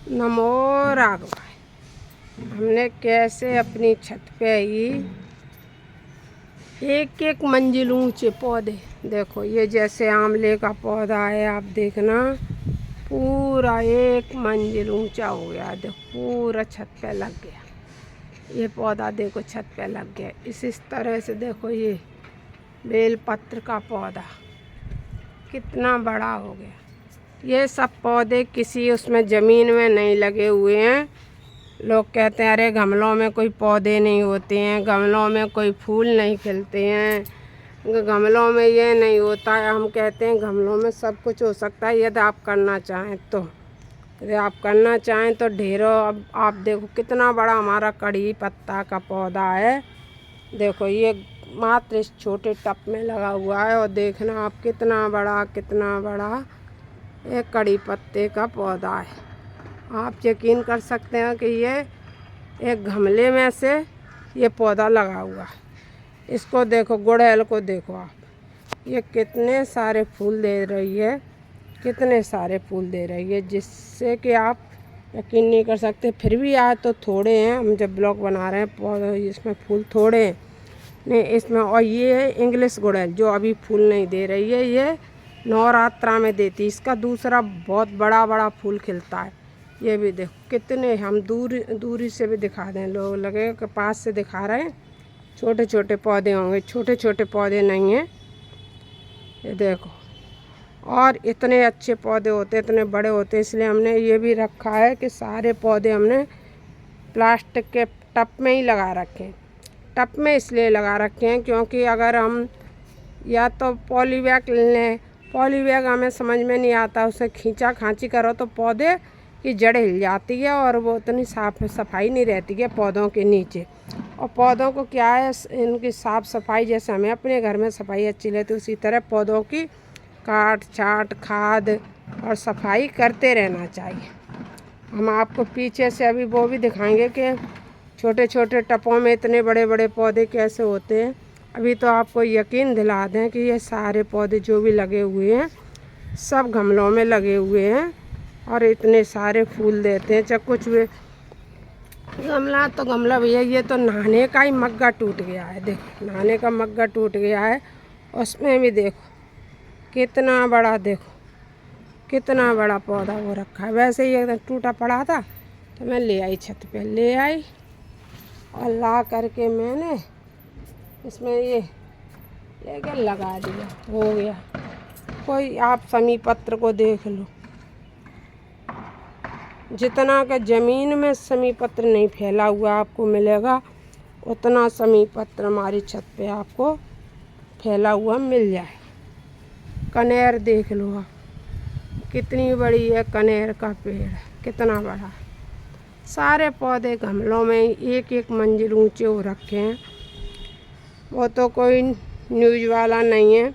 नमो राघव। हमने कैसे अपनी छत पे ही एक एक मंजिल ऊंचे पौधे, देखो ये जैसे आंवले का पौधा है, आप देखना पूरा एक मंजिल ऊंचा हो गया। देखो पूरा छत पे लग गया, ये पौधा देखो छत पे लग गया। इस तरह से देखो ये बेलपत्र का पौधा कितना बड़ा हो गया। ये सब पौधे किसी उसमें ज़मीन में नहीं लगे हुए हैं। लोग कहते हैं अरे गमलों में कोई पौधे नहीं होते हैं, गमलों में कोई फूल नहीं खिलते हैं, गमलों में ये नहीं होता है। हम कहते हैं गमलों में सब कुछ हो सकता है यदि आप करना चाहें तो। यदि आप करना चाहें तो ढेरों। अब आप देखो कितना बड़ा हमारा कड़ी पत्ता का पौधा है। देखो ये मात्र इस छोटे टब में लगा हुआ है और देखना आप कितना बड़ा एक कड़ी पत्ते का पौधा है। आप यकीन कर सकते हैं कि ये एक गमले में से ये पौधा लगा हुआ है। इसको देखो, गुड़हल को देखो आप, ये कितने सारे फूल दे रही है, कितने सारे फूल दे रही है, जिससे कि आप यकीन नहीं कर सकते। फिर भी आज तो थोड़े हैं, हम जब ब्लॉग बना रहे हैं पौधे इसमें फूल थोड़े हैं नहीं इसमें। और ये है इंग्लिश गुड़हल जो अभी फूल नहीं दे रही है, ये नवरात्रा में देती। इसका दूसरा बहुत बड़ा फूल खिलता है। ये भी देखो कितने, हम दूरी से भी दिखा दें, लोग लगे कि पास से दिखा रहे हैं। छोटे छोटे पौधे होंगे, छोटे छोटे पौधे नहीं हैं ये देखो। और इतने अच्छे पौधे होते, इतने बड़े होते, इसलिए हमने ये भी रखा है कि सारे पौधे हमने प्लास्टिक के टब में ही लगा रखे हैं। टब में इसलिए लगा रखे हैं क्योंकि अगर हम या तो पॉली बैग लें, पॉली बैग हमें समझ में नहीं आता, उसे खींचा खांची करो तो पौधे की जड़ हिल जाती है और वो उतनी साफ सफाई नहीं रहती है पौधों के नीचे। और पौधों को क्या है, इनकी साफ़ सफाई जैसे हमें अपने घर में सफाई अच्छी रहती है, उसी तरह पौधों की काट छाट खाद और सफाई करते रहना चाहिए। हम आपको पीछे से अभी वो भी दिखाएंगे कि छोटे छोटे टपों में इतने बड़े बड़े पौधे कैसे होते हैं। अभी तो आपको यकीन दिला दें कि ये सारे पौधे जो भी लगे हुए हैं सब गमलों में लगे हुए हैं और इतने सारे फूल देते हैं। चाहे कुछ भी गमला तो गमला भैया, ये तो नहाने का ही मग्गा टूट गया है। देखो नहाने का मग्गा टूट गया है, उसमें भी देखो कितना बड़ा, देखो कितना बड़ा पौधा वो रखा है। वैसे ही एकदम टूटा पड़ा था तो मैं ले आई, छत पे ले आई और ला करके मैंने इसमें ये क्या लगा दिया, हो गया। कोई आप समी पत्र को देख लो, जितना का ज़मीन में समी पत्र नहीं फैला हुआ आपको मिलेगा, उतना समी पत्र हमारी छत पे आपको फैला हुआ मिल जाए। कनेर देख लो आप, कितनी बड़ी है कनेर का पेड़, कितना बड़ा। सारे पौधे गमलों में एक एक मंजिल ऊंचे हो रखे हैं। वो तो कोई न्यूज़ वाला नहीं है,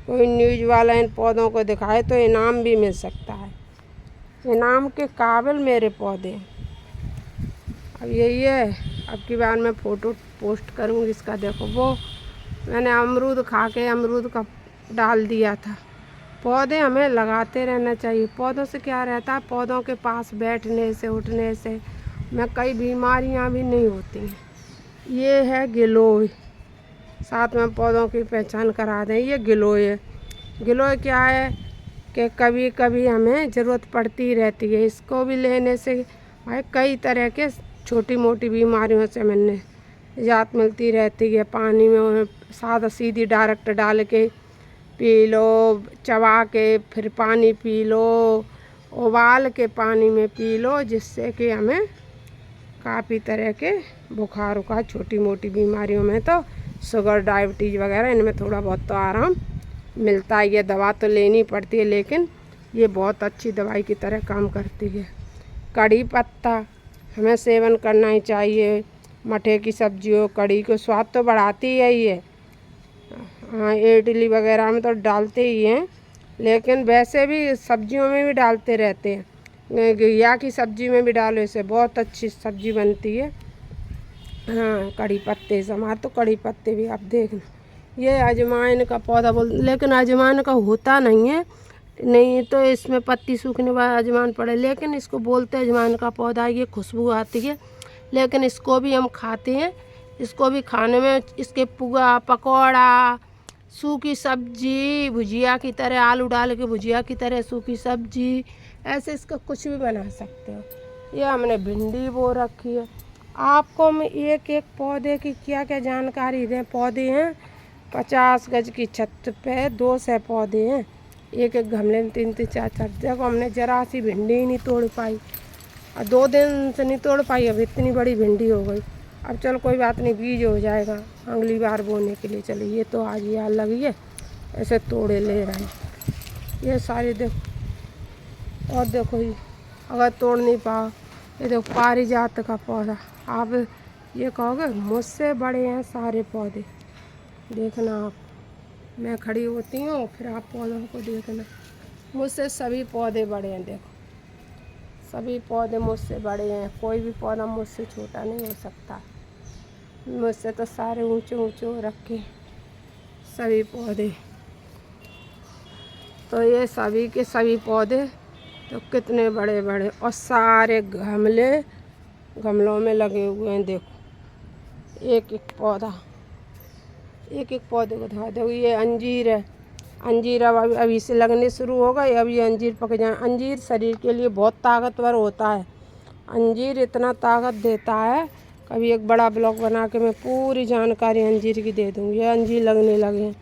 कोई न्यूज़ वाला इन पौधों को दिखाए तो इनाम भी मिल सकता है। इनाम के काबिल मेरे पौधे हैं। अब यही है, अब की बार मैं फ़ोटो पोस्ट करूँगी इसका। देखो वो मैंने अमरूद खा के अमरूद का डाल दिया था। पौधे हमें लगाते रहना चाहिए। पौधों से क्या रहता है, पौधों के पास बैठने से उठने से में कई बीमारियां भी नहीं होती हैं। ये है गिलोय, साथ में पौधों की पहचान करा दें। ये गिलोय है। गिलोय क्या है कि कभी कभी हमें ज़रूरत पड़ती रहती है। इसको भी लेने से भाई कई तरह के छोटी मोटी बीमारियों से हमें निजात मिलती रहती है। पानी में सादा सीधी डायरेक्ट डाल के पी लो, चबा के फिर पानी पी लो, उबाल के पानी में पी लो, जिससे कि हमें काफ़ी तरह के बुखार उखार छोटी मोटी बीमारियों में तो शुगर डायबिटीज़ वगैरह इनमें थोड़ा बहुत तो आराम मिलता है। ये दवा तो लेनी पड़ती है लेकिन ये बहुत अच्छी दवाई की तरह काम करती है। कड़ी पत्ता हमें सेवन करना ही चाहिए। मठे की सब्जियों कड़ी को स्वाद तो बढ़ाती है ये, हाँ इडली वगैरह में तो डालते ही हैं, लेकिन वैसे भी सब्जियों में भी डालते रहते हैं। घिया की सब्जी में भी डालो, इसे बहुत अच्छी सब्जी बनती है। हाँ कड़ी पत्ते से, हमारे तो कड़ी पत्ते भी आप देखना। ये अजवाइन का पौधा बोल, लेकिन अजवाइन का होता नहीं है, नहीं तो इसमें पत्ती सूखने बाद अजवाइन पड़े, लेकिन इसको बोलते हैं अजवाइन का पौधा। ये खुशबू आती है, लेकिन इसको भी हम खाते हैं। इसको भी खाने में इसके पुआ, पकौड़ा, सूखी सब्जी, भुजिया की तरह, आलू डाल के भुजिया की तरह सूखी सब्जी, ऐसे इसका कुछ भी बना सकते हो। ये हमने भिंडी बो रखी है। आपको मैं एक एक पौधे की क्या क्या जानकारी दें। पौधे हैं 50 गज की छत पे 200 पौधे हैं, एक एक गमले में 3-3 4-4। देखो हमने जरा सी भिंडी ही नहीं तोड़ पाई, और 2 दिन से नहीं तोड़ पाई, अब इतनी बड़ी भिंडी हो गई। अब चलो कोई बात नहीं, बीज हो जाएगा अगली बार बोने के लिए। चलिए ये तो आज याद लगी है, ऐसे तोड़े ले रहे हैं ये सारे। देखो और देखो ये अगर तोड़ नहीं पाओ, ये देखो पारिजात का पौधा। आप ये कहोगे मुझसे बड़े हैं सारे पौधे। देखना आप, मैं खड़ी होती हूँ फिर आप पौधों को देखना। मुझसे सभी पौधे बड़े हैं। देखो सभी पौधे मुझसे बड़े हैं, कोई भी पौधा मुझसे छोटा नहीं हो सकता। मुझसे तो सारे ऊंचे ऊंचे हो रखे सभी पौधे। तो ये सभी के सभी पौधे तो कितने बड़े बड़े, और सारे गमलों में लगे हुए हैं। देखो एक एक पौधा, एक एक पौधे को दिखा। देखो ये अंजीर है, अंजीर अब अभी से लगने शुरू हो गए। अब ये अंजीर पक जाए। अंजीर शरीर के लिए बहुत ताकतवर होता है। अंजीर इतना ताकत देता है, कभी एक बड़ा ब्लॉग बना के मैं पूरी जानकारी अंजीर की दे दूँगी। ये अंजीर लगने लगे हैं,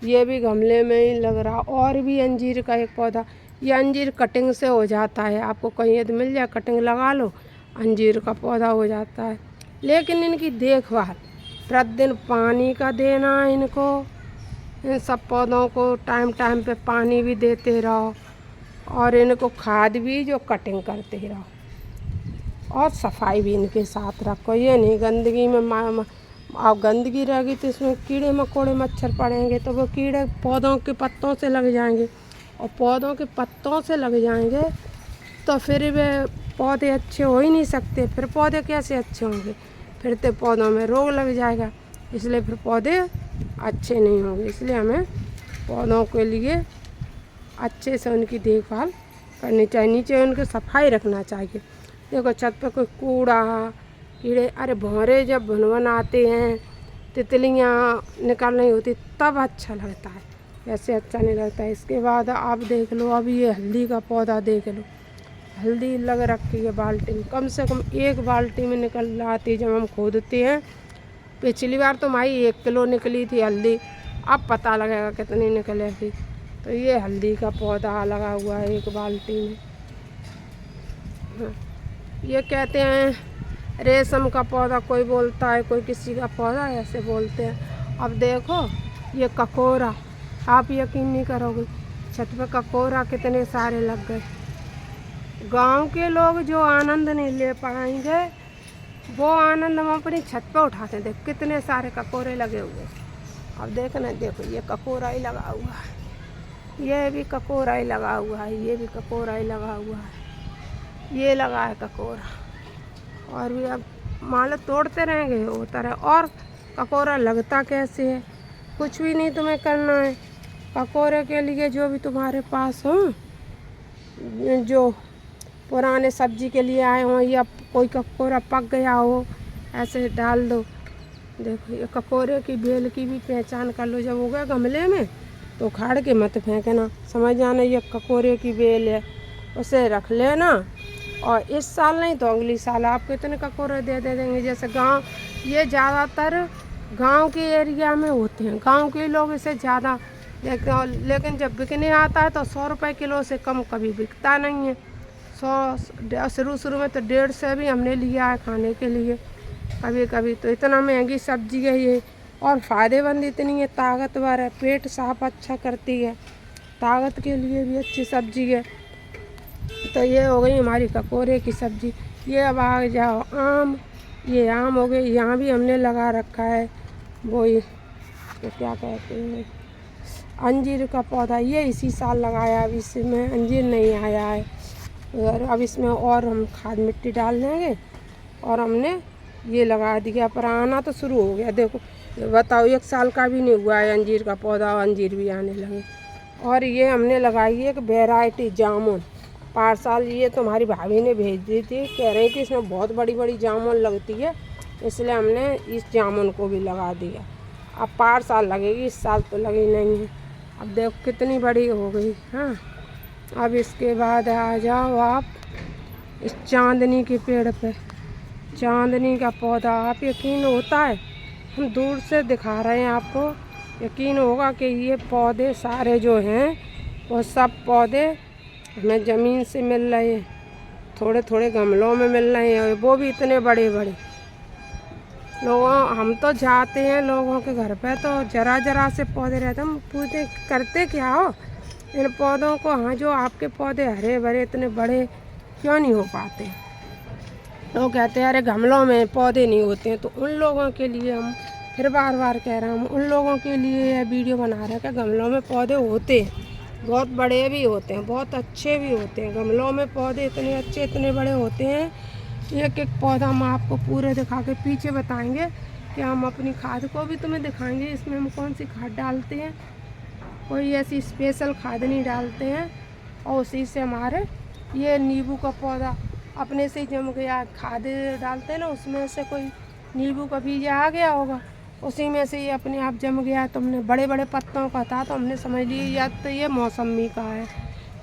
ये भी गमले में ही लग रहा। और भी अंजीर का एक पौधा, ये अंजीर कटिंग से हो जाता है। आपको कहीं यदि मिल जाए कटिंग लगा लो, अंजीर का पौधा हो जाता है। लेकिन इनकी देखभाल, प्रतिदिन पानी का देना इनको, इन सब पौधों को टाइम टाइम पे पानी भी देते रहो, और इनको खाद भी जो कटिंग करते रहो, और सफाई भी इनके साथ रखो। ये नहीं गंदगी में अब गंदगी रहेगी तो इसमें कीड़े मकोड़े मच्छर पड़ेंगे, तो वो कीड़े पौधों के पत्तों से लग जाएंगे, और पौधों के पत्तों से लग जाएंगे तो फिर वे पौधे अच्छे हो ही नहीं सकते। फिर पौधे कैसे अच्छे होंगे, फिर तो पौधों में रोग लग जाएगा, इसलिए फिर पौधे अच्छे नहीं होंगे। इसलिए हमें पौधों के लिए अच्छे से उनकी देखभाल करनी चाहिए, नीचे उनकी सफाई रखना चाहिए। देखो छत पे कोई कूड़ा कीड़े, अरे भौरे जब भनवन आते हैं, तितलियाँ निकल रही होती, तब अच्छा लगता है, वैसे अच्छा नहीं लगता है। इसके बाद आप देख लो, अब ये हल्दी का पौधा देख लो, हल्दी लग रखी है बाल्टी में, कम से कम 1 बाल्टी में निकल आती जब हम खोदते हैं। पिछली बार तो भाई 1 किलो निकली थी हल्दी, अब पता लगेगा कितनी निकलेगी। तो ये हल्दी का पौधा लगा हुआ है 1 बाल्टी में। हाँ, ये कहते हैं रेशम का पौधा, कोई बोलता है, कोई किसी का पौधा ऐसे बोलते हैं। अब देखो ये ककोरा, आप यकीन नहीं करोगे, छत पे ककोरा कितने सारे लग गए। गांव के लोग जो आनंद नहीं ले पाएंगे, वो आनंद हम अपनी छत पे उठाते हैं। देख कितने सारे ककोरे लगे हुए। अब देखना, देखो ये ककोरा ही लगा हुआ है, ये भी ककोरा ही लगा हुआ है, ये भी ककोरा ही लगा हुआ है, ये लगा है ककोरा। और भी अब माला तोड़ते रहेंगे होता रहे। और ककोरा लगता कैसे है, कुछ भी नहीं तुम्हें करना है। ककोरे के लिए जो भी तुम्हारे पास हो, जो पुराने सब्जी के लिए आए हों, या कोई ककोरा पक गया हो, ऐसे डाल दो। देखो ये ककोरे की बेल की भी पहचान कर लो, जब हो गया गमले में तो उखाड़ के मत फेंकना, समझ जाना ये ककोरे की बेल है, उसे रख लेना। और इस साल नहीं तो अगली साल आपको इतने ककोरे दे देंगे। जैसे गांव, ये ज़्यादातर गांव के एरिया में होते हैं, गांव के लोग इसे ज़्यादा लेकिन जब बिकने आता है तो 100 रुपये किलो से कम कभी बिकता नहीं है। 100 शुरू में तो 150 से भी हमने लिया है खाने के लिए कभी कभी। तो इतना महंगी सब्जी है ये, और फ़ायदेमंद इतनी है, ताकतवर है, पेट साफ अच्छा करती है, ताकत के लिए भी अच्छी सब्जी है। तो ये हो गई हमारी ककोरे की सब्जी। ये अब आ जाओ आम, ये आम हो गए, यहाँ भी हमने लगा रखा है वही तो क्या कहते हैं अंजीर का पौधा, ये इसी साल लगाया, अब इसमें अंजीर नहीं आया है। और अब इसमें और हम खाद मिट्टी डाल देंगे, और हमने ये लगा दिया, पर आना तो शुरू हो गया। देखो बताओ 1 साल का भी नहीं हुआ है अंजीर का पौधा, और अंजीर भी आने लगे। और ये हमने लगाई है एक वैरायटी जामुन पार्सल, ये तुम्हारी भाभी ने भेज दी थी, कह रही थी इसमें बहुत बड़ी बड़ी जामुन लगती है, इसलिए हमने इस जामुन को भी लगा दिया। अब 5 साल लगेगी, इस साल तो लगी नहीं है। अब देखो कितनी बड़ी हो गई। हाँ, अब इसके बाद आ जाओ आप इस चांदनी के पेड़ पे। चांदनी का पौधा, आप यकीन होता है हम दूर से दिखा रहे हैं आपको, यकीन होगा कि ये पौधे सारे जो हैं वो सब पौधे हमें ज़मीन से मिल रहे हैं, थोड़े थोड़े गमलों में मिल रहे हैं, वो भी इतने बड़े बड़े। लोगों हम तो जाते हैं लोगों के घर पे तो जरा जरा से पौधे रहते हैं, हम पूछते करते क्या हो इन पौधों को। हाँ, जो आपके पौधे हरे भरे इतने बड़े क्यों नहीं हो पाते? लोग कहते हैं अरे गमलों में पौधे नहीं होते हैं। तो उन लोगों के लिए हम फिर बार बार कह रहे हैं, हम उन लोगों के लिए यह वीडियो बना रहे हैं कि गमलों में पौधे होते हैं, बहुत बड़े भी होते हैं, बहुत अच्छे भी होते हैं। गमलों में पौधे इतने अच्छे इतने बड़े होते हैं। एक एक पौधा हम आपको पूरे दिखा के पीछे बताएंगे कि हम अपनी खाद को भी तुम्हें दिखाएंगे, इसमें हम कौन सी खाद डालते हैं। कोई ऐसी स्पेशल खाद नहीं डालते हैं, और उसी से हमारे ये नींबू का पौधा अपने से जम गया। खाद डालते हैं ना, उसमें से कोई नींबू का बीज आ गया होगा, उसी में से ये अपने आप जम गया। तो हमने बड़े बड़े पत्तों का था तो हमने समझ लिया या तो ये मौसमी का है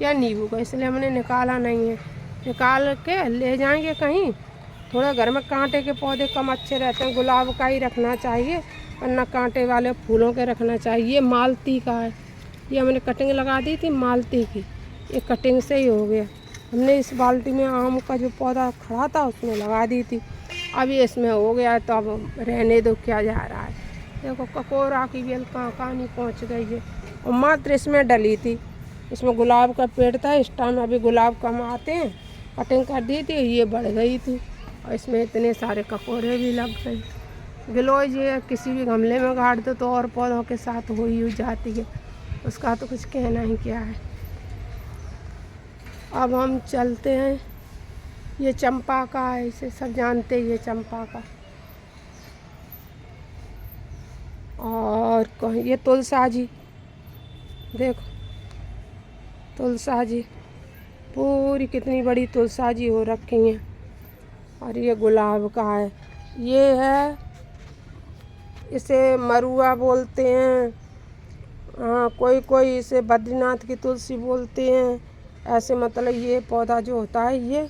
या नींबू का, इसलिए हमने निकाला नहीं है। निकाल के ले जाएंगे कहीं। थोड़ा घर में कांटे के पौधे कम अच्छे रहते हैं, गुलाब का ही रखना चाहिए, वरना कांटे वाले फूलों के रखना चाहिए। ये मालती का है, ये हमने कटिंग लगा दी थी मालती की, ये कटिंग से ही हो गया। हमने इस बाल्टी में आम का जो पौधा खड़ा था उसमें लगा दी थी, अब ये इसमें हो गया है तो अब रहने दो, क्या जा रहा है। देखो ककोरा की बेल कहाँ कहाँ नहीं पहुँच गई है, और मात्र इसमें डली थी। इसमें गुलाब का पेड़ था, इस टाइम अभी गुलाब कम आते हैं, कटिंग कर दी थी, ये बढ़ गई थी और इसमें इतने सारे ककोरे भी लग गए। गिलोय ये किसी भी गमले में गाड़ दो तो और पौधों के साथ हो ही जाती है, उसका तो कुछ कहना ही क्या है। अब हम चलते हैं, ये चंपा का है, इसे सब जानते हैं, ये चंपा का। और ये तुलसा जी, देखो तुलसा जी पूरी कितनी बड़ी तुलसा जी हो रखी हैं। और ये गुलाब का है, ये है इसे मरुआ बोलते हैं। हाँ, कोई कोई इसे बद्रीनाथ की तुलसी बोलते हैं। ऐसे मतलब ये पौधा जो होता है ये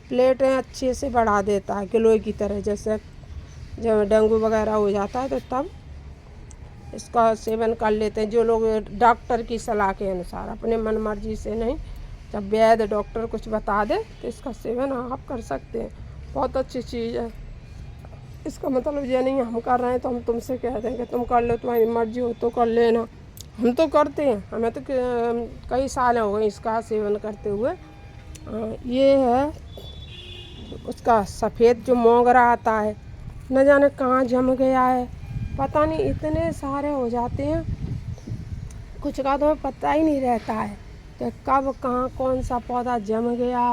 प्लेटें अच्छे से बढ़ा देता है, गिलोय की तरह। जैसे जब डेंगू वगैरह हो जाता है तो तब इसका सेवन कर लेते हैं जो लोग डॉक्टर की सलाह के अनुसार, अपने मन मर्जी से नहीं। जब वैद्य डॉक्टर कुछ बता दे तो इसका सेवन आप कर सकते हैं, बहुत अच्छी चीज़ है। इसका मतलब ये नहीं हम कर रहे हैं तो हम तुमसे कह दें कि तुम कर लो, तुम्हारी मर्जी हो तो कर लेना। हम तो करते हैं, हमें तो कई साल हो गए इसका सेवन करते हुए। ये है उसका सफ़ेद जो मोगरा आता है, न जाने कहाँ जम गया है, पता नहीं, इतने सारे हो जाते हैं कुछ का तो पता ही नहीं रहता है कि कब कहाँ कौन सा पौधा जम गया,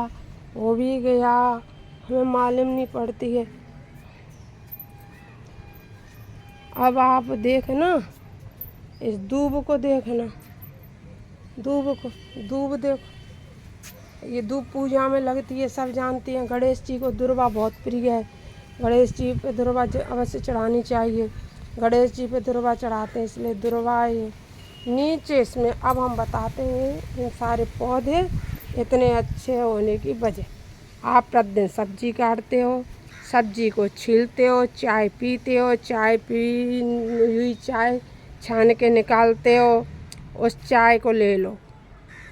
हो भी गया, हमें मालूम नहीं पड़ती है। अब आप देखना इस दूब को, देखना दूब को, दूब देखो, ये दूब पूजा में लगती है, सब जानते हैं। गणेश जी को दुर्वा बहुत प्रिय है, गणेश जी पे दुर्वा अवश्य चढ़ानी चाहिए। गणेश जी पे दुर्वा चढ़ाते हैं, इसलिए दुर्वा ये नीचे। इसमें अब हम बताते हैं इन सारे पौधे इतने अच्छे होने की वजह। आप प्रतिदिन सब्जी काटते हो, सब्जी को छीलते हो, चाय पीते हो, चाय पी हुई चाय छान के निकालते हो, उस चाय को ले लो,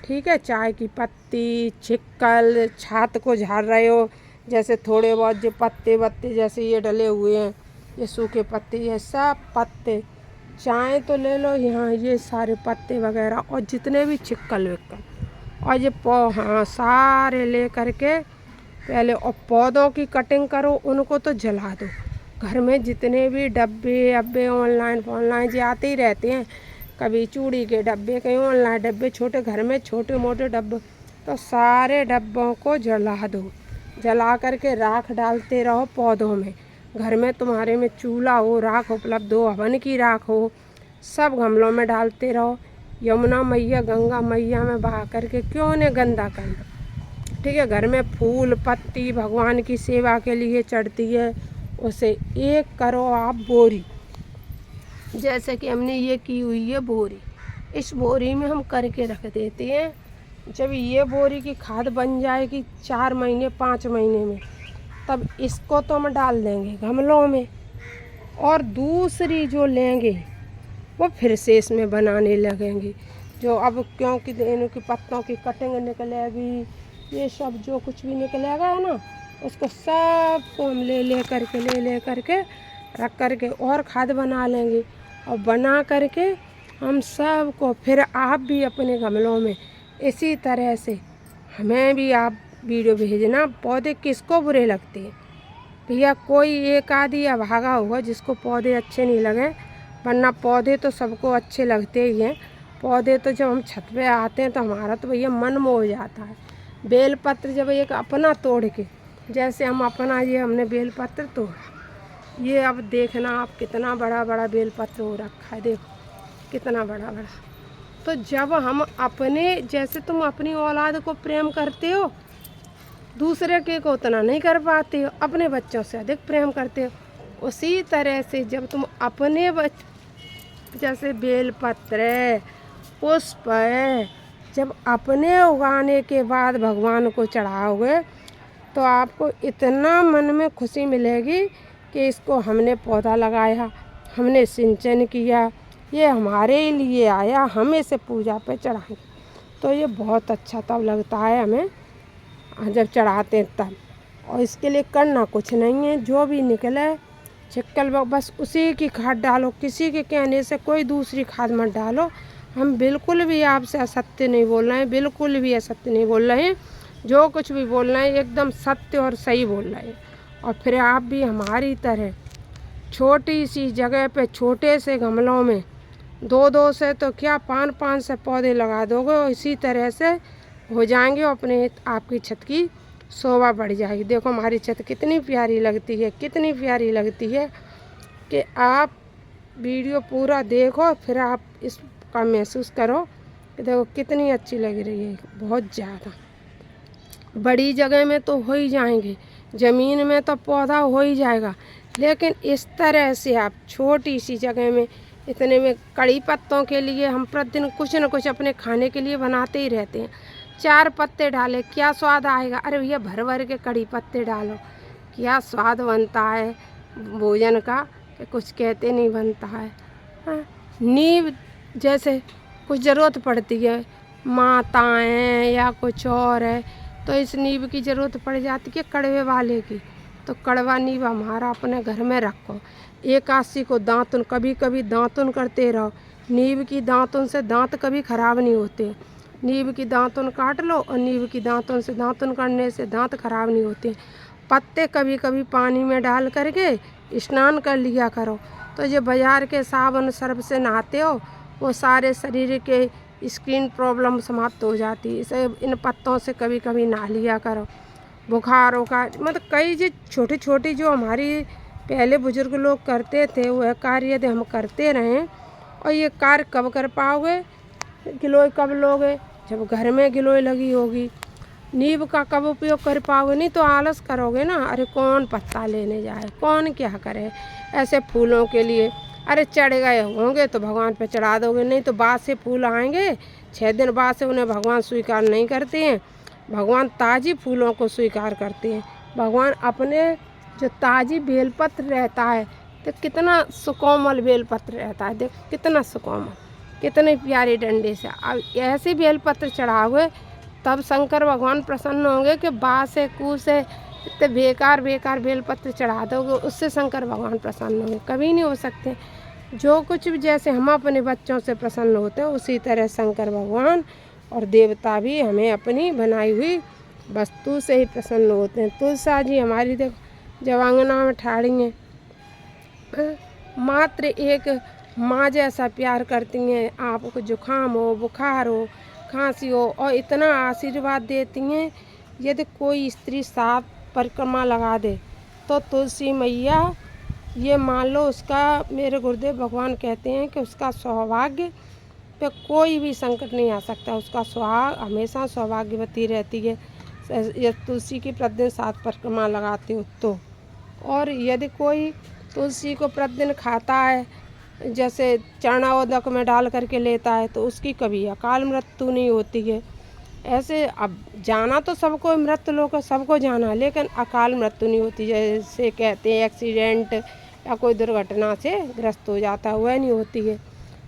ठीक है। चाय की पत्ती, छिक्कल, छात को झाड़ रहे हो, जैसे थोड़े बहुत जो पत्ते वत्ते जैसे ये डले हुए हैं, ये सूखे पत्ते, ये सब पत्ते चाय तो ले लो यहाँ, ये सारे पत्ते वगैरह और जितने भी छिक्कल विक्कल, और ये हाँ सारे ले करके पहले और पौधों की कटिंग करो, उनको तो जला दो। घर में जितने भी डब्बे अब्बे ऑनलाइन जो आते ही रहते हैं, कभी चूड़ी के डब्बे, कहीं ऑनलाइन डब्बे, छोटे घर में छोटे मोटे डब्बे, तो सारे डब्बों को जला दो। जला करके राख डालते रहो पौधों में। घर में तुम्हारे में चूल्हा हो, राख उपलब्ध हो, हवन की राख हो, सब गमलों में डालते रहो। यमुना मैया गंगा मैया में बहा करके क्यों उन्हें गंदा करना। ठीक है, घर में फूल पत्ती भगवान की सेवा के लिए चढ़ती है, उसे एक करो आप बोरी। जैसे कि हमने ये की हुई है बोरी, इस बोरी में हम करके रख देते हैं। जब ये बोरी की खाद बन जाएगी 4 महीने 5 महीने में, तब इसको तो हम डाल देंगे गमलों में, और दूसरी जो लेंगे वो फिर से इसमें बनाने लगेंगे। जो अब क्योंकि इनकी पत्तों की कटिंग निकलेगी, ये सब जो कुछ भी निकलेगा है ना, उसको सब को हम ले करके रख करके और खाद बना लेंगे। और बना करके हम सब को फिर आप भी अपने गमलों में इसी तरह से हमें भी आप वीडियो भेजना। पौधे किसको बुरे लगते हैं भैया, कोई एक आदि या भागा होगा जिसको पौधे अच्छे नहीं लगे, वरना पौधे तो सबको अच्छे लगते ही हैं। पौधे तो जब हम छत पे आते हैं तो हमारा तो भैया मन मोह जाता है। बेलपत्र जब एक अपना तोड़ के, जैसे हम अपना ये हमने बेलपत्र तोड़ा, ये अब देखना आप कितना बड़ा बड़ा बेलपत्र हो रखा है, देखो कितना बड़ा बड़ा। तो जब हम अपने, जैसे तुम अपनी औलाद को प्रेम करते हो, दूसरे के को उतना नहीं कर पाते हो, अपने बच्चों से अधिक प्रेम करते हो, उसी तरह से जब तुम अपने जैसे बेलपत्र पुष्प जब अपने उगाने के बाद भगवान को चढ़ाओगे तो आपको इतना मन में खुशी मिलेगी कि इसको हमने पौधा लगाया, हमने सिंचन किया, ये हमारे लिए आया, हम इसे पूजा पे चढ़ाएंगे। तो ये बहुत अच्छा तब लगता है हमें जब चढ़ाते हैं तब। और इसके लिए करना कुछ नहीं है, जो भी निकले छिक्कल बस उसी की खाद डालो, किसी के कहने से कोई दूसरी खाद मत डालो। हम बिल्कुल भी आपसे असत्य नहीं बोल रहे हैं, बिल्कुल भी असत्य नहीं बोल रहे हैं। जो कुछ भी बोल रहे हैं एकदम सत्य और सही बोल रहे हैं। और फिर आप भी हमारी तरह छोटी सी जगह पे छोटे से गमलों में 2-2 से तो क्या 5-5 से पौधे लगा दोगे, और इसी तरह से हो जाएंगे, अपने आपकी छत की शोभा बढ़ जाएगी। देखो हमारी छत कितनी प्यारी लगती है, कितनी प्यारी लगती है कि आप वीडियो पूरा देखो, फिर आप इसका महसूस करो कि देखो कितनी अच्छी लग रही है। बहुत ज़्यादा बड़ी जगह में तो हो ही जाएंगे, ज़मीन में तो पौधा हो ही जाएगा, लेकिन इस तरह से आप छोटी सी जगह में इतने में कड़ी पत्तों के लिए हम प्रतिदिन कुछ न कुछ अपने खाने के लिए बनाते ही रहते हैं। 4 पत्ते डाले क्या स्वाद आएगा, अरे भैया भर भर के कड़ी पत्ते डालो, क्या स्वाद बनता है भोजन का कि कुछ कहते नहीं बनता है। हाँ, नींव जैसे कुछ ज़रूरत पड़ती है, माताएँ या कुछ और है, तो इस नींव की ज़रूरत पड़ जाती है कड़वे वाले की, तो कड़वा नींव हमारा अपने घर में रखो। एकादशी को दातुन, कभी कभी दातुन करते रहो। नींव की दातुन से दांत कभी खराब नहीं होते। नींव की दातुन काट लो, और नींव की दातुन से दातुन करने से दांत खराब नहीं होते। पत्ते कभी कभी पानी में डाल करके स्नान कर लिया करो। तो जो बाज़ार के साबुन सर्फ से नहाते हो, वो सारे शरीर के स्किन प्रॉब्लम समाप्त हो जाती है। इसे इन पत्तों से कभी कभी नहा लिया करो। बुखारों का मतलब कई जो छोटी छोटी जो हमारी पहले बुजुर्ग लोग करते थे, वह कार्य यदि हम करते रहें, और ये कार्य कब कर पाओगे, गिलोय कब लोगे, जब घर में गिलोय लगी होगी। नींव का कब उपयोग कर पाओगे, नहीं तो आलस करोगे ना, अरे कौन पत्ता लेने जाए, कौन क्या करे। ऐसे फूलों के लिए अरे चढ़ गए होंगे तो भगवान पे चढ़ा दोगे, नहीं तो बाद से फूल आएंगे 6 दिन बाद से, उन्हें भगवान स्वीकार नहीं करते हैं। भगवान ताज़ी फूलों को स्वीकार करते हैं। भगवान अपने जो ताज़ी बेलपत्र रहता है, तो कितना सुकोमल बेलपत्र रहता है, देख कितना सुकोमल, कितने प्यारे डंडे से। अब ऐसे बेलपत्र चढ़ाओगे तब शंकर भगवान प्रसन्न होंगे कि बा से कू से इतने बेकार बेकार बेलपत्र चढ़ा दोगे, उससे शंकर भगवान प्रसन्न होंगे, कभी नहीं हो सकते। जो कुछ भी जैसे हम अपने बच्चों से प्रसन्न होते हैं, उसी तरह शंकर भगवान और देवता भी हमें अपनी बनाई हुई वस्तु से ही प्रसन्न होते हैं। तुलसा जी हमारी देखो जब अंगना में ठाड़ी हैं, मात्र एक माँ जैसा प्यार करती हैं। आपको जुकाम हो, बुखार हो, खांसी हो, और इतना आशीर्वाद देती हैं। यदि कोई स्त्री 7 परिक्रमा लगा दे तो तुलसी मैया ये मान लो उसका, मेरे गुरुदेव भगवान कहते हैं कि उसका सौभाग्य पे कोई भी संकट नहीं आ सकता। उसका सुहाग हमेशा सौभाग्यवती रहती है यदि तुलसी की प्रतिदिन 7 परिक्रमा लगाते हो तो। और यदि कोई तुलसी को प्रतिदिन खाता है, जैसे चरणाओदक में डाल करके लेता है, तो उसकी कभी अकाल मृत्यु नहीं होती है। ऐसे अब जाना तो सबको मृत्यु लोग सबको जाना है, लेकिन अकाल मृत्यु नहीं होती। जैसे कहते हैं एक्सीडेंट या कोई दुर्घटना से ग्रस्त हो जाता है, वह नहीं होती है।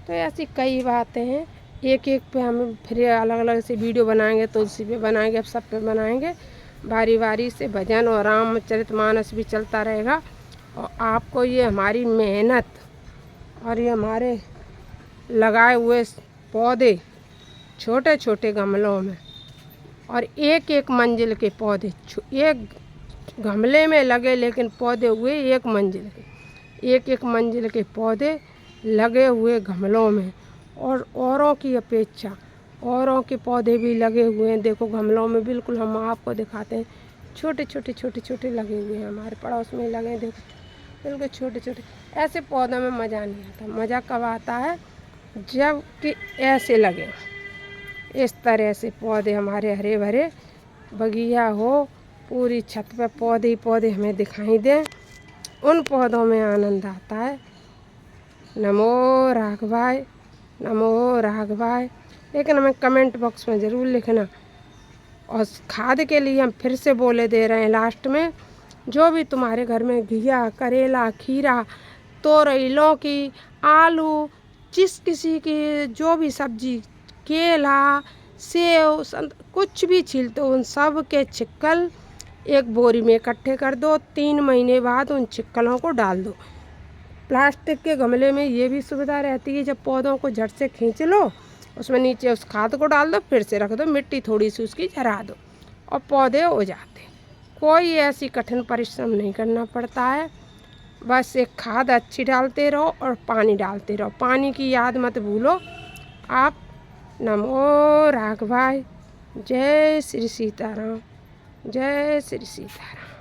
तो ऐसी कई बातें हैं, एक एक पे हम फिर अलग अलग से वीडियो बनाएंगे, तुलसी पे बनाएंगे, अब सब पे बनाएंगे बारी बारी से। भजन और रामचरितमानस भी चलता रहेगा। और आपको ये हमारी मेहनत और ये हमारे लगाए हुए पौधे छोटे छोटे गमलों में और एक एक मंजिल के पौधे, एक गमले में लगे लेकिन पौधे हुए एक मंजिल के, एक एक मंजिल के पौधे लगे हुए गमलों में। और औरों की अपेक्षा औरों के पौधे भी लगे हुए हैं, देखो गमलों में, बिल्कुल हम आपको दिखाते हैं। छोटे छोटे लगे हुए हैं, हमारे पड़ोस में लगे हैं, देखो बिल्कुल छोटे छोटे। ऐसे पौधों में मज़ा नहीं आता। मज़ा कब आता है जब कि ऐसे लगे, इस तरह से पौधे हमारे हरे भरे बगिया हो, पूरी छत पे पौधे ही पौधे हमें दिखाई दें, उन पौधों में आनंद आता है। नमो राघवाय, नमो राघवाय। लेकिन हमें कमेंट बॉक्स में ज़रूर लिखना। और खाद के लिए हम फिर से बोले दे रहे हैं लास्ट में, जो भी तुम्हारे घर में घिया, करेला, खीरा, तोरई, लौकी, आलू, जिस किसी की जो भी सब्जी, केला, सेव, कुछ भी छीलते हो, उन सब के छिक्कल एक बोरी में इकट्ठे कर दो। 3 महीने बाद उन छिक्कलों को डाल दो। प्लास्टिक के गमले में ये भी सुविधा रहती है, जब पौधों को झट से खींच लो, उसमें नीचे उस खाद को डाल दो, फिर से रख दो, मिट्टी थोड़ी सी उसकी झरा दो और पौधे हो जाते। कोई ऐसी कठिन परिश्रम नहीं करना पड़ता है। बस एक खाद अच्छी डालते रहो और पानी डालते रहो, पानी की याद मत भूलो आप। नमो राघवाय। जय श्री सीताराम, जय श्री सीताराम।